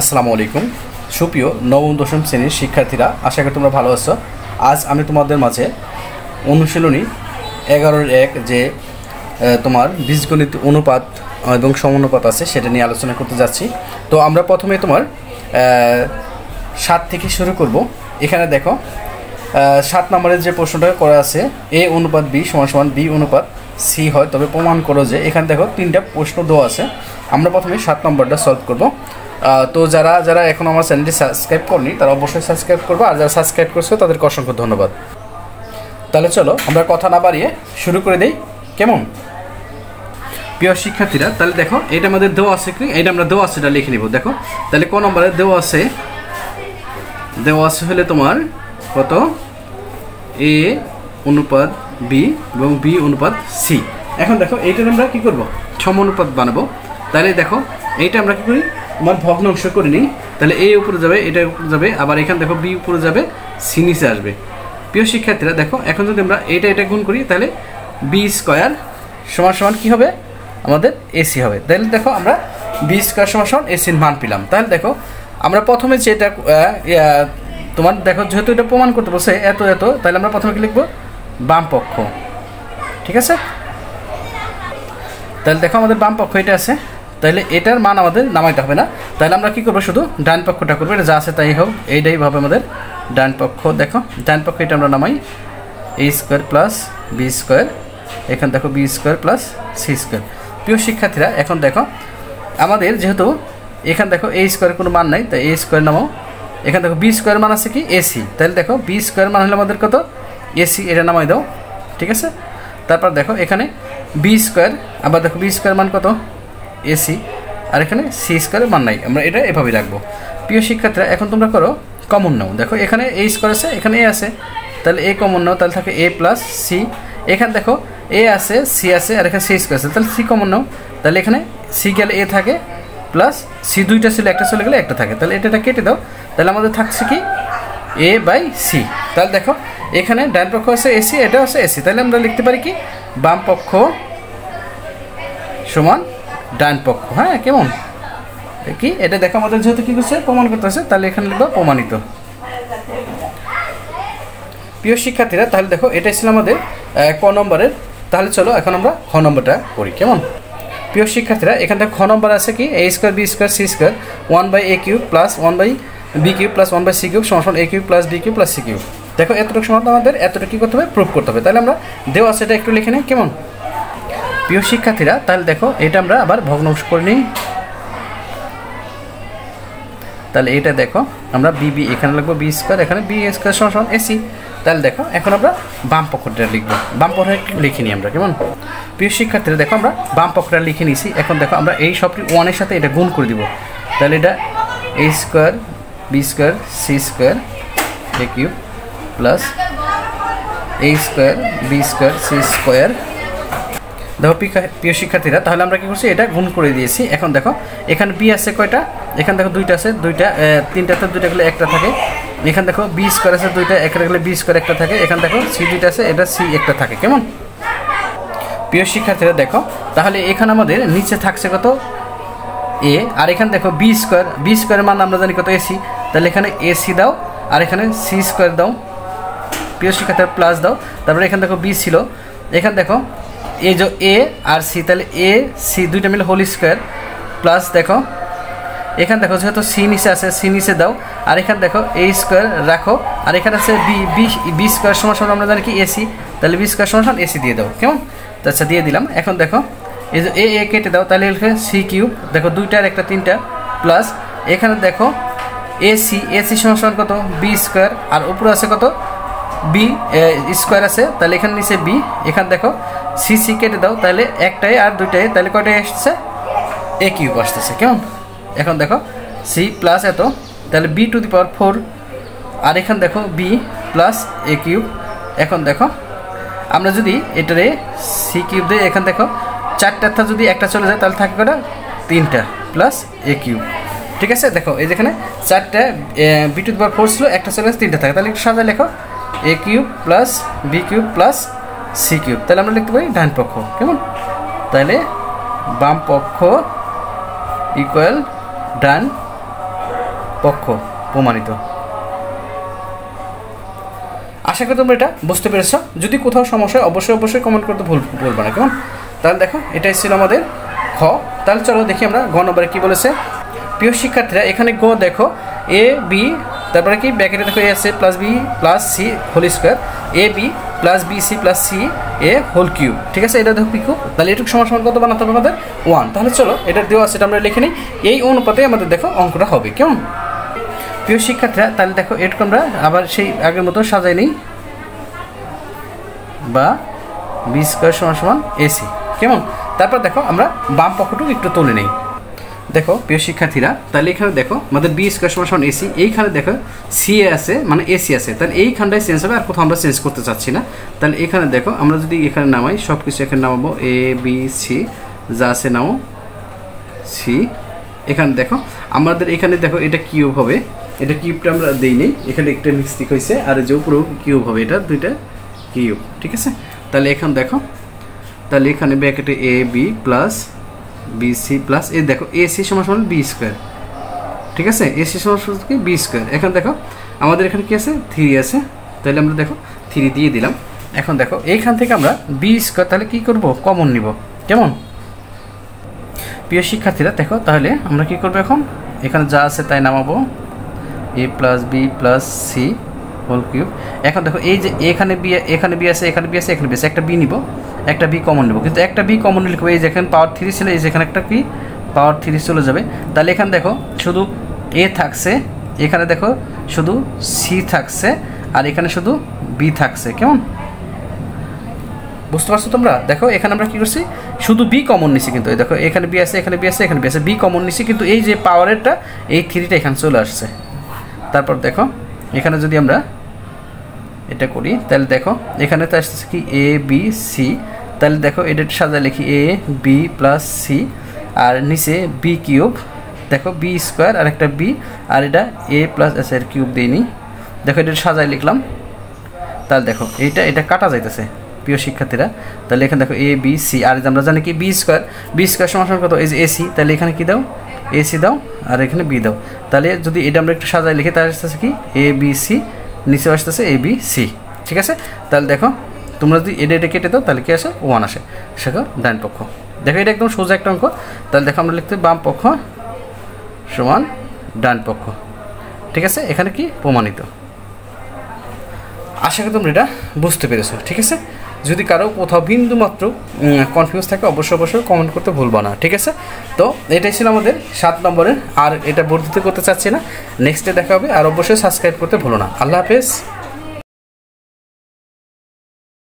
আসসালামু আলাইকুম সুপ্রিয় নবম দশম শ্রেণীর শিক্ষার্থীরা, আশা করি তোমরা ভালো আছো। আজ আমি তোমাদের মাঝে অনুশীলনী 11-1 যে তোমার বীজগণিত অনুপাত এবং সমানুপাত আছে সেটা নিয়ে আলোচনা করতে যাচ্ছি। তো আমরা প্রথমে তোমার 7 থেকে শুরু করব। এখানে দেখো 7 নম্বরের যে প্রশ্নটা করা আছে, a অনুপাত b সমান b অনুপাত c হয়, তবে প্রমাণ করো যে। এখানে দেখো 3টা প্রশ্ন দেওয়া আছে। আমরা প্রথমে 7 নম্বরটা সলভ করব। তো যারা যারা এখন আমার চ্যানেলটি সাবস্ক্রাইব করনি তারা অবশ্যই সাবস্ক্রাইব করবো, আর যারা সাবস্ক্রাইব করছো তাদেরকে অসংখ্য ধন্যবাদ। তাহলে চলো আমরা কথা না বাড়িয়ে শুরু করে দেই, কেমন? প্রিয় শিক্ষার্থীরা, তাহলে দেখো এটা আমাদের দেওয়া আছে কি, এটা আমরা দেওয়া আছে এটা লিখে নিব। দেখো তাহলে কোন নম্বরে দেওয়া আছে হলে তোমার কত, a অনুপাত b এবং b অনুপাত c। এখন দেখো এইটার আমরা কি করব, সমানুপাত বানাবো। তাহলে দেখো এইটা আমরা কি করি, তোমার ভগ্নাংশ করে নিই। তাহলে a উপরে যাবে, এটা উপরে যাবে, আবার এখানে দেখো b উপরে যাবে, c নিচে আসবে। প্রিয় শিক্ষার্থীরা দেখো, এখন যদি আমরা এটা গুণ করি তাহলে b স্কয়ার সমান কি হবে, আমাদের ac হবে। তাহলে দেখো আমরা b স্কয়ার সমান ac এর মান পেলাম। তাহলে দেখো আমরা প্রথমে যেটা তোমার দেখো, যেহেতু এটা প্রমাণ করতে বলছে এত, তাহলে আমরা প্রথমে কি লিখবো, বাম পক্ষ। ঠিক আছে, তাহলে দেখো আমাদের বাম পক্ষ এটা আছে, তাহলে এটার মান আমাদের নামাইতে হবে না। তাহলে আমরা কি করবো, শুধু ডান পক্ষটা করবো। এটা যা আছে তাই হোক, এইটাই ভাবে আমাদের ডান পক্ষ। দেখো ডান পক্ষ এটা আমরা নামাই a square plus b square, এখানে দেখো b square plus c square. প্রিয় শিক্ষার্থীরা এখন দেখো আমাদের যেহেতু এখানে দেখো a স্কোয়ারের কোনো মান নাই, তাই a স্কোয়ার নামাও। এখানে দেখো b স্কোয়ার মান আছে কি ac, তাহলে দেখো b স্কোয়ার মান হলে আমাদের কত, ac, এটা নামাই দাও। ঠিক আছে, তারপর দেখো এখানে b স্কোয়ার, আবার দেখো b স্কোয়ার মান কত, ac, আর এখানে c স্কোয়ারের মান নাই, আমরা এটা এভাবেই রাখবো। প্রিয় শিক্ষার্থীরা এখন তোমরা করো কমন নাও। দেখো এখানে a স্কোয়ার আছে, এখানে a আছে, তাহলে a কমন নাও, তাহলে থাকে a প্লাস c। এখানে দেখো a আছে, c আছে, আর এখানে c স্কোয়ার আছে, তাহলে c কমন নাও। তাহলে এখানে c গেলে a থাকে, প্লাস c দুইটা ছিল, একটা চলে গেলে একটা থাকে, তাহলে এটা কেটে দাও। তাহলে আমাদের থাকছে কি a/c। তাহলে দেখো এখানে ডান পক্ষ আছে ac, এটা আছে ac, তাহলে আমরা লিখতে পারি কি, বাম পক্ষ সমান ডান পক্ষ। হ্যাঁ, কেমন কি এটা দেখো আমাদের যেহেতু কি করছে, প্রমাণ করতেছে, তাহলে এখানে লিখবো প্রমাণিত। প্রিয় শিক্ষার্থীরা তাহলে দেখো এটাই ছিল আমাদের ক নম্বরের। তাহলে চলো এখন আমরা খ নম্বরটা করি, কেমন? প্রিয় শিক্ষার্থীরা এখান থেকে খ নম্বর আছে কি, a square b square c square 1/a cube plus 1/b cube plus 1/c cube সমান a cube plus b cube plus c cube. দেখো এতটুকু সমান আমাদের এতটুকু কি করতে হবে, প্রুফ করতে হবে। তাহলে আমরা দেওয়া আছে এটা একটু লিখে নিই, কেমন? প্রিয় শিক্ষার্থীরা তাহলে দেখো এটা আমরা আবার ভগ্নাংশ করে নিই। তাহলে এটা দেখো আমরা b এখানে লিখবো b স্কোয়ার, এখানে b স্কোয়ার সমান ac। তাহলে দেখো এখন আমরা বাম পক্ষটা লিখবো, বাম পক্ষটা লিখে নিই আমরা, কেমন? প্রিয় শিক্ষার্থীরা দেখো আমরা বাম পক্ষটা লিখে নিয়েছি। এখন দেখো আমরা এই সবটি 1 এর সাথে এটা গুণ করে দিব। তাহলে এটা a square b square c square a cube plus a square b square c square. দেখো প্রিয় শিক্ষার্থীরা তাহলে আমরা কি করছি, এটা গুণ করে দিয়েছি। এখন দেখো এখানে b আছে কয়টা, এখানে দেখো দুইটা আছে, তিনটাতে দুইটা গেলে একটা থাকে। এখানে দেখো b স্কোয়ার আছে দুইটা, একটা গেলে b স্কোয়ার একটা থাকে। এখানে দেখো c দুইটা আছে, এটা c একটা থাকে, কেমন? প্রিয় শিক্ষার্থীরা দেখো তাহলে এখানে আমাদের নিচে থাকছে কত, a, আর এখানে দেখো b স্কোয়ারের মান আমরা জানি কত, ac। তাহলে এখানে ac দাও, আর এখানে c স্কোয়ার দাও। প্রিয় শিক্ষার্থীরা প্লাস দাও, তারপরে এখানে দেখো b ছিল, এখানে দেখো এই যে a আর c, তাহলে a c দুইটা মিলে হোল স্কোয়ার প্লাস দেখো এখানে দেখো যেহেতু c নিচে আছে, c নিচে দাও, আর এখানে দেখো a স্কোয়ার রাখো, আর এখানে আছে b স্কোয়ার সমান আমরা জানি কি ac, তাহলে b স্কোয়ার সমান ac দিয়ে দাও, কেমন? আচ্ছা দিয়ে দিলাম। এখন দেখো এই যে a কেটে দাও, তাহলে c কিউব, দেখো দুইটা আর একটা তিনটা, প্লাস এখানে দেখো ac সমান কত, b স্কোয়ার, আর উপরে আছে কত, b স্কোয়ার আছে, তাহলে এখানে নিচে b। এখানে দেখো c কেটে দাও, তাহলে একটাই আর দুইটাই, তাহলে কয়টাই আসছে, a কিউব আসতেছে, কেমন? এখন দেখো c প্লাস এত, তাহলে b টু দি পাওয়ার 4, আর এখানে দেখো b প্লাস a কিউব। এখন দেখো আমরা যদি এটারে c কিউব দিই, এখানে দেখো চারটা যদি একটা চলে যায় তাহলে থাকে কটা, তিনটা প্লাস a কিউব। ঠিক আছে, দেখো এই যেখানে চারটা b টু দি পাওয়ার 4 ছিল, একটা চলে গেছে, তিনটা থাকে, তাহলে একটু সাজায় লেখো a cube plus b cube plus c cube. তাহলে আমরা লিখতে পারি ডান পক্ষ, কেমন? তাহলে বাম পক্ষ ইকুয়াল ডান পক্ষ প্রমাণিত। আশা করি তোমরা এটা বুঝতে পেরেছো। যদি কোথাও সমস্যা হয় অবশ্যই কমেন্ট করতে ভুলবে না, কেমন? তাহলে দেখো এটাই ছিল আমাদের খ। তাহলে চলো দেখি আমরা গ নম্বরে কী বলেছে। প্রিয় শিক্ষার্থীরা এখানে গ দেখো এ বি, তারপরে কি ব্র্যাকেটে দেখো এ আছে plus b plus c whole square, a b plus b c plus c a whole cube. ঠিক আছে, এটা দেখো পি কিউব। তাহলে এটুকু সমান কত বানাতে হবে আমাদের 1। তাহলে চলো এটা দেওয়া আছে, এটা আমরা লিখে নিই। এই অনুপাতে আমাদের দেখো অঙ্কটা হবে, কেমন? প্রিয় শিক্ষার্থীরা তাহলে দেখো এটুকু আমরা আবার সেই আগের মতো সাজাই নিই, বা বি স্কোয়ার সমান এসি, কেমন? তারপর দেখো আমরা বাম পক্ষটুকু একটু তুলে নিই। দেখো প্রিয় শিক্ষার্থীরা তাহলে এখানে দেখো আমাদের বি স্কোয়ার সমান এসি, এইখানে দেখো সি এ আছে মানে এসি আছে, তাহলে এইখানটায় চেঞ্জ হবে, আর কোথাও আমরা চেঞ্জ করতে চাচ্ছি না। তাহলে এখানে দেখো আমরা যদি এখানে নামাই, সব কিছু এখানে নামাবো, এ বি সি যা আছে নামো সি। এখানে দেখো আমাদের এখানে দেখো এটা কিউব হবে, এটা কিউবটা আমরা দিই নেই, এখানে একটা মিস্টেক হয়েছে, আর যে উপরেও কিউব হবে, এটা দুইটা কিউব। ঠিক আছে, তাহলে এখানে দেখো তাহলে এখানে ব্র্যাকেটে a b plus b c plus a দেখো এ সি সমান বি স্কোয়ার। ঠিক আছে, এ সি সমান কি বি স্কোয়ার। এখন দেখো আমাদের এখানে কি আছে 3 আছে, তাহলে আমরা দেখো 3 দিয়ে দিলাম। এখন দেখো এইখান থেকে আমরা বি স্কোয়ার তাহলে কী করবো, কমন নিব, কেমন? প্রিয় শিক্ষার্থীরা দেখো তাহলে আমরা কি করবো, এখন এখানে যা আছে তাই নামাবো, a plus b plus c whole cube. এখন দেখো এই যে এখানে বি আছে, এখানে বি আছে, এখানে বি আছে, একটা বি নিব, একটা বি কমন নেব, কিন্তু একটা বি কমন লিখবো। এই যেখানে পাওয়ার 3 ছিল, এই যেখানে একটা কি পাওয়ার 3 চলে যাবে। তাহলে এখানে দেখো শুধু এ থাকছে, এখানে দেখো শুধু সি থাকছে, আর এখানে শুধু বি থাকছে, কেমন? বুঝতে পারছো তোমরা? দেখো এখানে আমরা কি করছি, শুধু বি কমন নিছি, কিন্তু এই দেখো এখানে বি আছে, এখানে বি আছে, এখানে বি আছে, বি কমন নিছি, কিন্তু এই যে পাওয়ারেরটা এই 3টা এখানে চলে আসছে। তারপর দেখো এখানে যদি আমরা এটা করি, তাহলে দেখো এখানে তো আসতেছে কি এ বি সি, তাহলে দেখো এটা সাজায় লিখি এ বি প্লাস সি, আর নিচে বি কিউব, দেখো বি স্কোয়ার আর একটা বি, আর এটা এ প্লাস এস এর কিউব দিইনি। দেখো এটা সাজায় লিখলাম, তাহলে দেখো এটা কাটা যাইতেছে প্রিয় শিক্ষার্থীরা। তাহলে এখানে দেখো এ বি সি, আর আমরা জানি কি বি স্কোয়ার সমান কত, এই যে এসি, তাহলে এখানে কি দাও এসি দাও, আর এখানে বি দাও। তাহলে যদি এটা আমরা একটু সাজায় লিখি, তাহলে আসতেছে কি এ বি সি, নিচে আসতেছে এ বি সি। ঠিক আছে, তাহলে দেখো তোমরা যদি এটা কেটে দাও তাহলে কি আসে 1 আসে, সেটা ডান পক্ষ। দেখো এটা একদম সোজা একটা অঙ্ক। তাহলে দেখো আমরা লিখতে বাম পক্ষ সমান ডান পক্ষ। ঠিক আছে, এখানে কি প্রমাণিত। আশা করি তোমরা এটা বুঝতে পেরেছো। ঠিক আছে, যদি কারো কোথাও বিন্দু মাত্র কনফিউজ থাকে অবশ্যই কমেন্ট করতে ভুলবা না। ঠিক আছে, তো এটাই ছিল আমাদের 7 নম্বরের, আর এটা বর্ধিত করতে চাচ্ছি না, নেক্সটে দেখা হবে। আর অবশ্যই সাবস্ক্রাইব করতে ভুলো না। আল্লাহ হাফেজ।